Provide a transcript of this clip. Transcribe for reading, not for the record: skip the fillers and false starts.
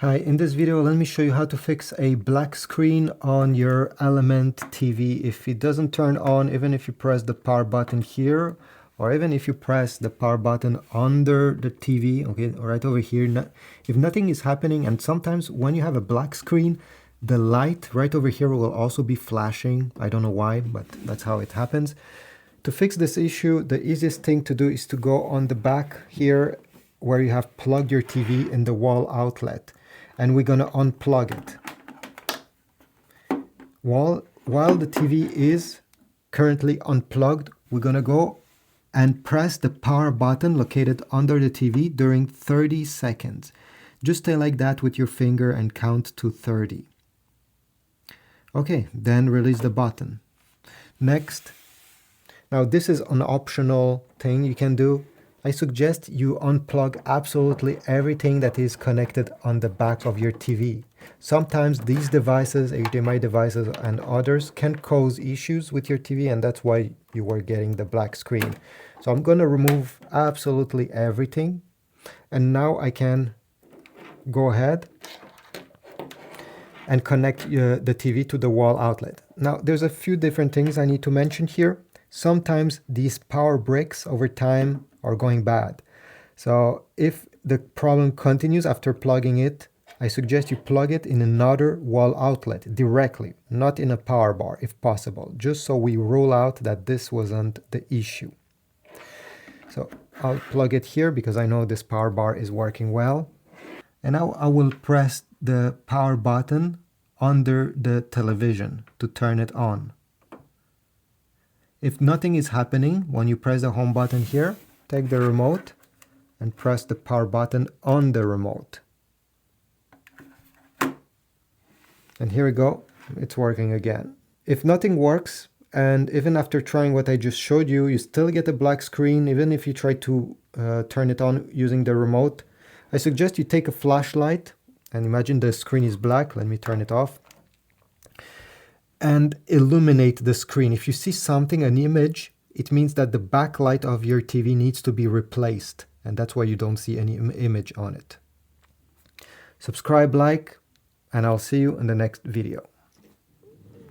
Hi, in this video let me show you how to fix a black screen on your Element TV. If it doesn't turn on, even if you press the power button here, or even if you press the power button under the TV, okay, right over here, if nothing is happening, and sometimes when you have a black screen, the light right over here will also be flashing. I don't know why, but that's how it happens. To fix this issue, the easiest thing to do is to go on the back here where you have plugged your TV in the wall outlet. And we're going to unplug it. While the TV is currently unplugged, we're going to go and press the power button located under the TV during 30 seconds. Just stay like that with your finger and count to 30. Okay, then release the button. Next, now this is an optional thing you can do. I suggest you unplug absolutely everything that is connected on the back of your TV. Sometimes these devices, HDMI devices and others, can cause issues with your TV, and that's why you were getting the black screen. So I'm going to remove absolutely everything, and now I can go ahead and connect the TV to the wall outlet. Now there's a few different things I need to mention here. Sometimes these power bricks over time are going bad. So if the problem continues after plugging it, I suggest you plug it in another wall outlet directly, not in a power bar if possible, just so we rule out that this wasn't the issue. So I'll plug it here because I know this power bar is working well. And now I will press the power button under the television to turn it on. If nothing is happening when you press the home button here, take the remote and press the power button on the remote. And here we go, it's working again. If nothing works, and even after trying what I just showed you, you still get a black screen, even if you try to turn it on using the remote, I suggest you take a flashlight and imagine the screen is black. Let me turn it off. And illuminate the screen. If you see something, an image, it means that the backlight of your TV needs to be replaced, and that's why you don't see any image on it. Subscribe, like, and I'll see you in the next video.